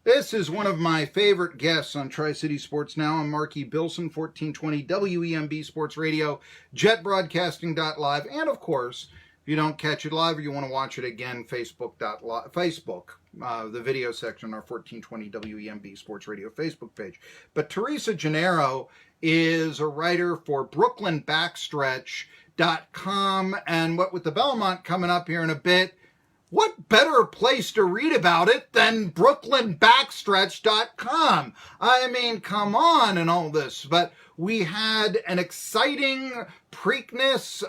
This is one of my favorite guests on Tri-City Sports Now. I'm Marky, Billson, 1420 WEMB Sports Radio, jetbroadcasting.live, and of course, if you don't catch it live or you want to watch it again, Facebook, the video section, our 1420 WEMB Sports Radio Facebook page. But Teresa Genaro is a writer for Backstretch.com, and what with the Belmont coming up here in a bit, what better place to read about it than BrooklynBackstretch.com? I mean, come on and all this. But we had an exciting Preakness.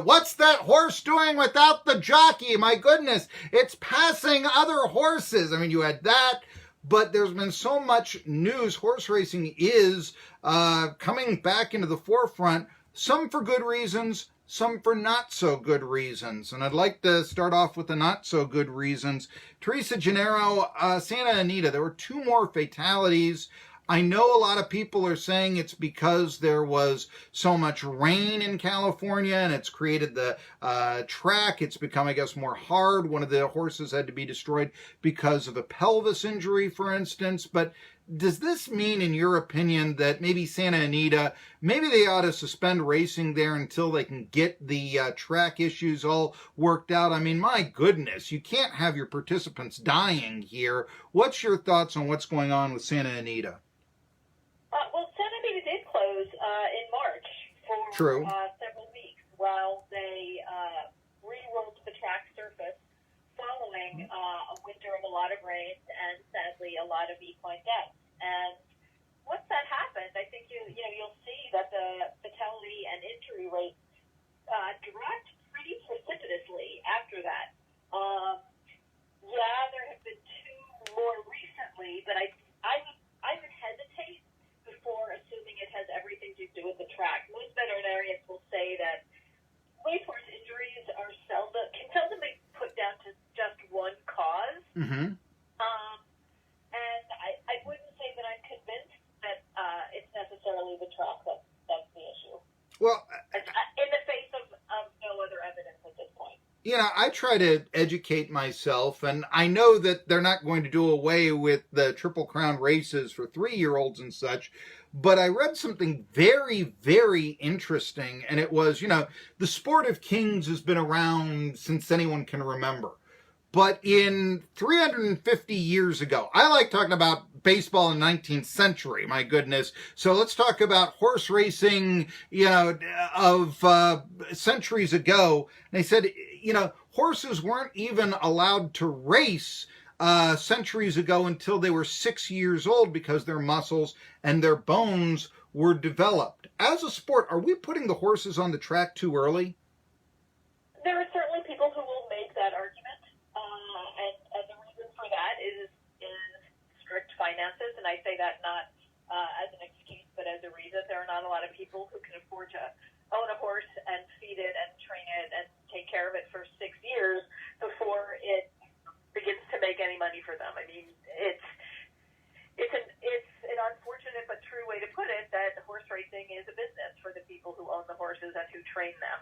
What's that horse doing without the jockey? My goodness, it's passing other horses. I mean, you had that. But there's been so much news. Horse racing is coming back into the forefront, some for good reasons, some for not so good reasons. And I'd like to start off with the not so good reasons. Teresa Genaro, Santa Anita, there were two more fatalities. I know a lot of people are saying it's because there was so much rain in California and it's created the track. It's become, I guess, more hard. One of the horses had to be destroyed because of a pelvis injury, for instance. But does this mean, in your opinion, that maybe Santa Anita, maybe they ought to suspend racing there until they can get the track issues all worked out? I mean, my goodness, you can't have your participants dying here. What's your thoughts on what's going on with Santa Anita? Well, Santa Anita did close in March for several weeks while they re-rolled the track surface following a winter of a lot of rain and, sadly, a lot of equine deaths. And once that happened, I think you'll see that the fatality and injury rate dropped pretty precipitously after that. There have been two more recently, but I would hesitate before assuming it has everything to do with the track. Most veterinarians will say that racehorse injuries can seldom be put down to just one cause. Mm-hmm. And I wouldn't say that I'm convinced that it's necessarily the track that's the issue. Well, in the face of no other evidence at this point. I try to educate myself, and I know that they're not going to do away with the Triple Crown races for 3-year-olds and such, but I read something very, very interesting, and it was, the sport of kings has been around since anyone can remember. But in 350 years ago, I like talking about baseball in the 19th century, my goodness. So let's talk about horse racing, of centuries ago. And they said, horses weren't even allowed to race centuries ago until they were 6 years old because their muscles and their bones were developed. As a sport, are we putting the horses on the track too early? There are certainly people who will make that argument. And the reason for that is strict finances, and I say that not as an excuse, but as a reason. There are not a lot of people who can afford to own a horse and feed it and train it and take care of it for 6 years before it begins to make any money for them. I mean, it's an unfortunate but true way to put it that horse racing is a business for the people who own the horses and who train them.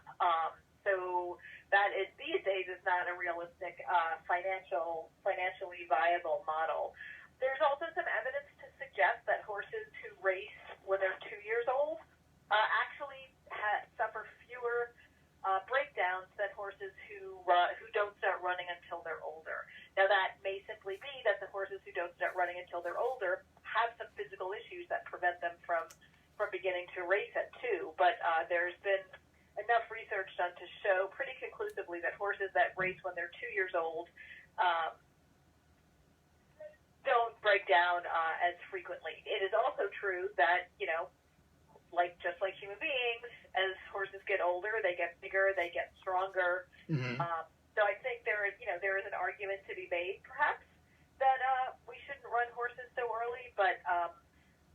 So that is, these days, is not a realistic financially viable model. There's also some evidence to suggest that horses who race when they're 2 years old actually suffer fewer breakdowns than horses who don't start running until they're older. Now, that may simply be that the horses who don't start running until they're older have some physical issues that prevent them from beginning to race at 2. But there's been enough research done to show pretty conclusively that horses that race when they're 2 years old don't break down as frequently. It is also true that, just like human beings, as horses get older, they get bigger, they get stronger. Mm-hmm. So I think there is an argument to be made, perhaps, that we shouldn't run horses so early, but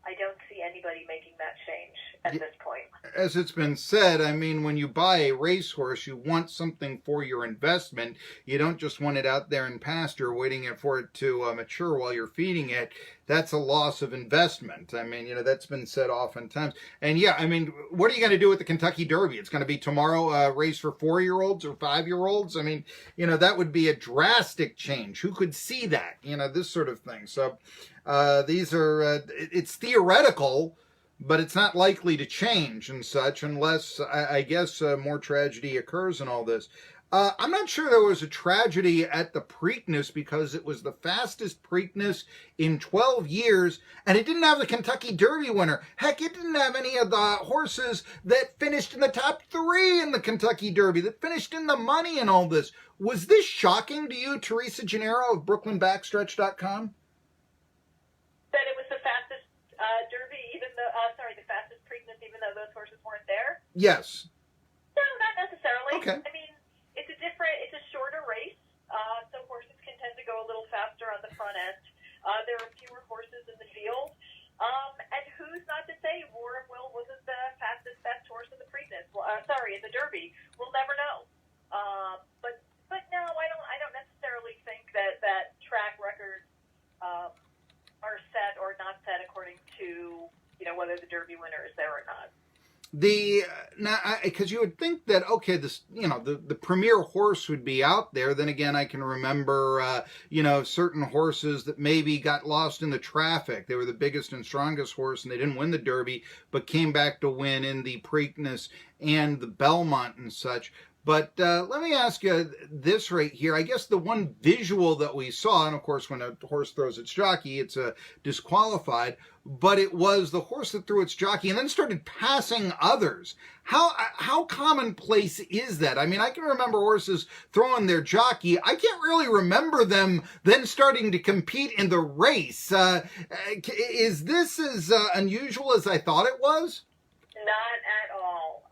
I don't see anybody making that change at this point. As it's been said, I mean, when you buy a racehorse, you want something for your investment. You don't just want it out there in pasture waiting for it to mature while you're feeding it. That's a loss of investment. I mean, that's been said oftentimes. And yeah, I mean, what are you going to do with the Kentucky Derby? It's going to be tomorrow a race for 4-year-olds or 5-year-olds. I mean, that would be a drastic change. Who could see that? This sort of thing. So these are, it's theoretical, but it's not likely to change and such unless, I guess, more tragedy occurs in all this. I'm not sure there was a tragedy at the Preakness because it was the fastest Preakness in 12 years, and it didn't have the Kentucky Derby winner. Heck, it didn't have any of the horses that finished in the top 3 in the Kentucky Derby, that finished in the money and all this. Was this shocking to you, Teresa Genaro of BrooklynBackstretch.com? That it was the fastest Derby, the fastest Preakness, even though those horses weren't there? Yes. No, not necessarily. Okay. I mean, it's a shorter race, so horses can tend to go a little faster on the front end. There are fewer horses in the field. And who's not to say War of Will wasn't the fastest, best horse in the Preakness? In the Derby. We'll never know. But no, I don't necessarily think that track records are set or not set according to whether the Derby winner is there or not. Because you would think that, okay, this, the premier horse would be out there. Then again, I can remember, certain horses that maybe got lost in the traffic. They were the biggest and strongest horse, and they didn't win the Derby, but came back to win in the Preakness and the Belmont and such. But let me ask you this right here. I guess the one visual that we saw, and of course when a horse throws its jockey, it's disqualified, but it was the horse that threw its jockey and then started passing others. How commonplace is that? I mean, I can remember horses throwing their jockey. I can't really remember them then starting to compete in the race. Is this as unusual as I thought it was? Not at all.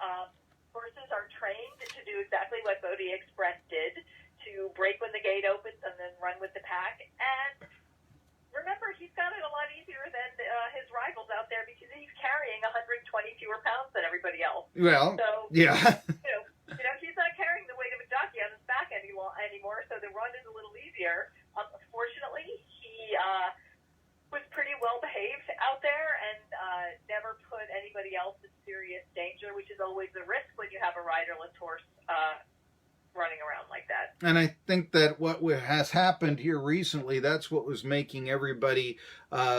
Horses are trained to do exactly what Bodie Express did, to break when the gate opens and then run with the pack. And remember, he's got it a lot easier than his rivals out there because he's carrying 120 fewer pounds than everybody else. Well, so, yeah. He's not carrying the weight of a jockey on his back anymore, so the run is a little easier. Fortunately, he was pretty well behaved out there and never put anybody else in serious danger, which is always the risk when you have a riderless horse running around like that. And I think that what has happened here recently, that's what was making everybody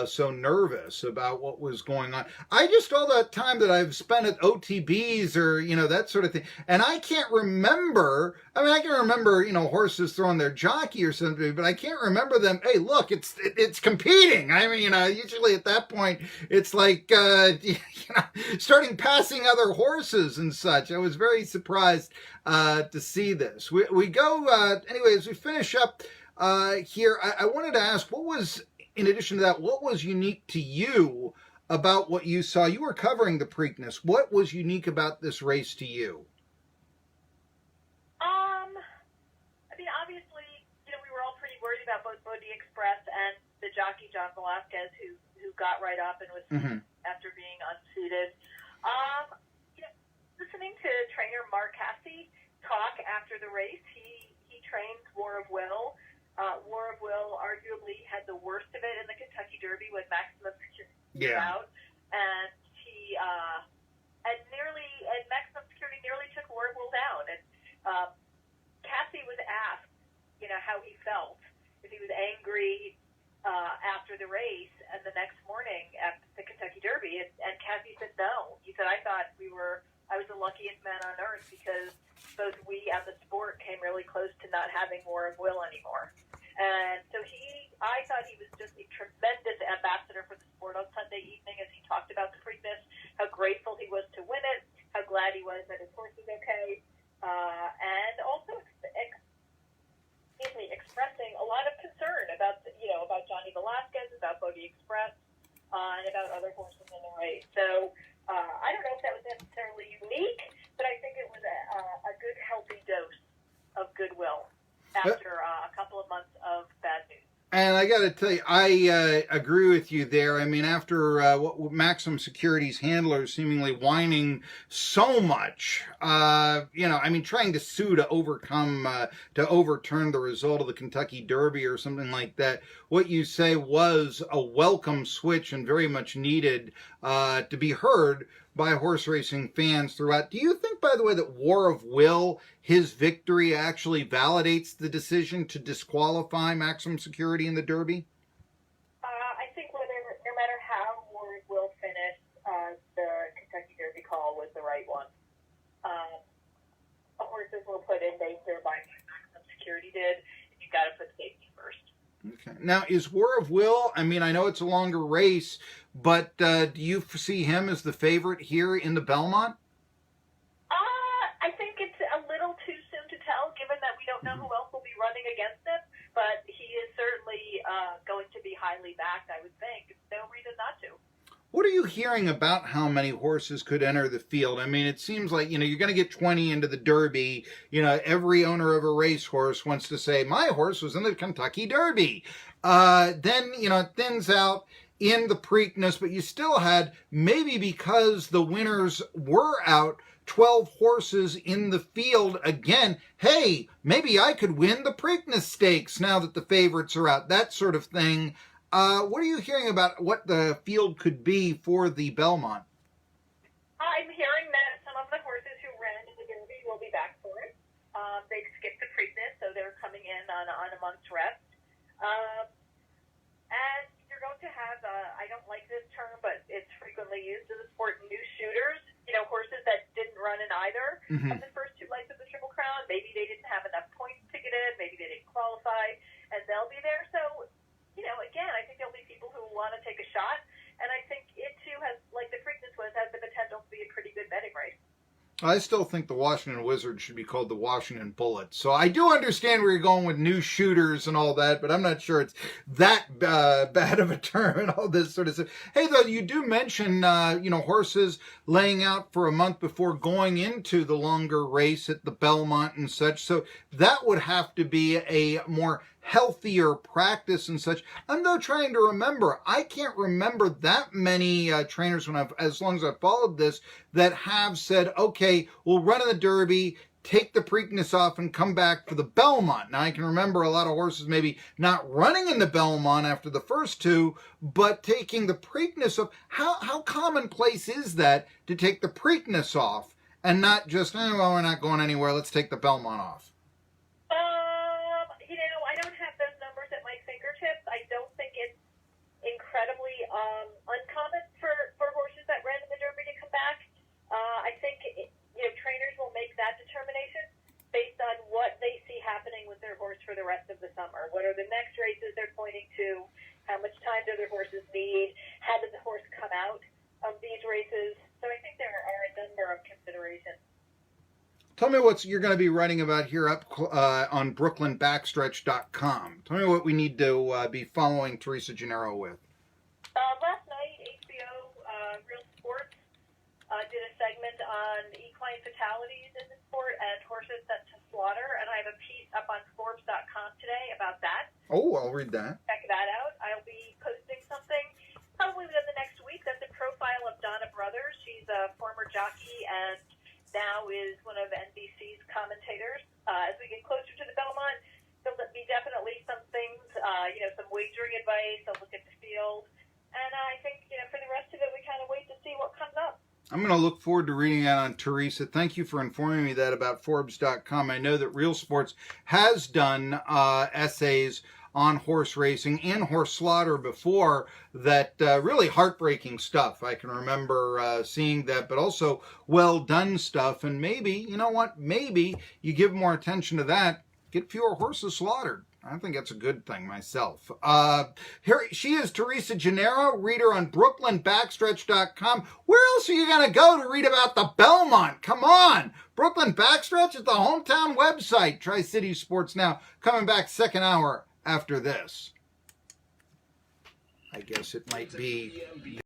so nervous about what was going on. I just, all that time that I've spent at OTBs or, that sort of thing, and I can't remember, I can remember, horses throwing their jockey or something, but I can't remember them, hey, look, it's competing. I mean, usually at that point, it's like, starting passing other horses and such. I was very surprised to see this. We go, anyway, as we finish up here, I wanted to ask, in addition to that, what was unique to you about what you saw? You were covering the Preakness. What was unique about this race to you? Obviously, we were all pretty worried about both Bodie Express and the jockey, John Velasquez, who got right up and was after being unseated. Listening to trainer Mark Cassie talk after the race, he trained War of Will. War of Will arguably had the worst of it in the Kentucky Derby when Maximum Security was out, and he and Maximum Security nearly took War of Will down. And Cassie was asked, how he felt, if he was angry after the race and the next morning at the Kentucky Derby, and Cassie said no. He said, I thought I was the luckiest man on earth because both we and the sport came really close to not having War of Will anymore. And so I thought he was just a tremendous ambassador for the sport on Sunday evening as he talked about the Preakness, how grateful he was to win it, how glad he was that his horse was okay, and also expressing a lot of concern about Johnny Velasquez, about Bodie Express, and about other horses in the race. So I don't know if that was necessarily unique, but I think it was a good, healthy dose of goodwill after a couple of months of bad news. And I got to tell you, I agree with you there. I mean, after what Maximum Security's handlers seemingly whining so much, I mean, trying to sue to overturn the result of the Kentucky Derby or something like that, what you say was a welcome switch and very much needed to be heard by horse racing fans throughout. Do you think, by the way, that War of Will, his victory, actually validates the decision to disqualify Maximum Security in the Derby? I think no matter how War of Will finished, the Kentucky Derby call was the right one. Horses were put in danger by Maximum Security did. You got to put safety first. Okay. Now, is War of Will, I mean, I know it's a longer race, but do you see him as the favorite here in the Belmont? I think it's a little too soon to tell, given that we don't know who else will be running against him, but he is certainly going to be highly backed, I would think. No reason not to. What are you hearing about how many horses could enter the field? I mean, it seems like, you're going to get 20 into the Derby. Every owner of a racehorse wants to say, my horse was in the Kentucky Derby. Then, it thins out in the Preakness, but you still had, maybe because the winners were out, 12 horses in the field again. Hey, maybe I could win the Preakness Stakes now that the favorites are out, that sort of thing. What are you hearing about what the field could be for the Belmont? I'm hearing that some of the horses who ran in the Derby will be back for it. They skipped the Preakness, so they're coming in on a month's rest. And you're going to have, I don't like this term, but it's frequently used in the sport, new shooters. Horses that didn't run in either of the first two legs of the Triple Crown. Maybe they didn't have enough points ticketed. Maybe they didn't qualify, and they'll be there. So, again, I think there'll be people who want to take a shot, and I think it too has, like the Preakness was, has the potential to be a pretty good betting race. I still think the Washington Wizards should be called the Washington Bullets. So I do understand where you're going with new shooters and all that, but I'm not sure it's that bad of a term and all this sort of stuff. Hey, though, you do mention, horses laying out for a month before going into the longer race at the Belmont and such. So that would have to be a more healthier practice and such. I'm though trying to remember. I can't remember that many trainers as long as I've followed this, that have said, okay, we'll run in the Derby, take the Preakness off and come back for the Belmont. Now I can remember a lot of horses maybe not running in the Belmont after the first two, but taking the Preakness off. How commonplace is that to take the Preakness off and not just, well, we're not going anywhere, let's take the Belmont off? I don't have those numbers at my fingertips. I don't think it's incredibly uncommon for horses that ran in the Derby to come back. I think trainers will make that determination based on what they see happening with their horse for the rest of the summer. What are the next races they're pointing to? How much time do their horses need? How did the horse come out of these races? So I think there are a number of considerations. Tell me what you're going to be writing about here up on BrooklynBackstretch.com. Tell me what we need to be following Teresa Genaro with. Last night, HBO Real Sports did a segment on equine fatalities in the sport and horses sent to slaughter, and I have a piece up on Forbes.com today about that. Oh, I'll read that. Check that out. I'll be posting something probably within the next week. That's a profile of Donna Brothers. She's a former jockey and now is one of NBC's commentators. As we get closer to the Belmont, there'll be definitely some things, some wagering advice, a look at the field. And I think, for the rest of it, we kind of wait to see what comes up. I'm going to look forward to reading that on Teresa. Thank you for informing me that about Forbes.com. I know that Real Sports has done essays on horse racing and horse slaughter before, that really heartbreaking stuff. I can remember seeing that, but also well done stuff. And maybe, maybe you give more attention to that, get fewer horses slaughtered. I think that's a good thing myself. Here she is, Teresa Genaro, reader on BrooklynBackstretch.com. Where else are you going to go to read about the Belmont? Come on. Brooklyn Backstretch is the hometown website. Tri-City Sports Now. Coming back second hour after this. I guess it might be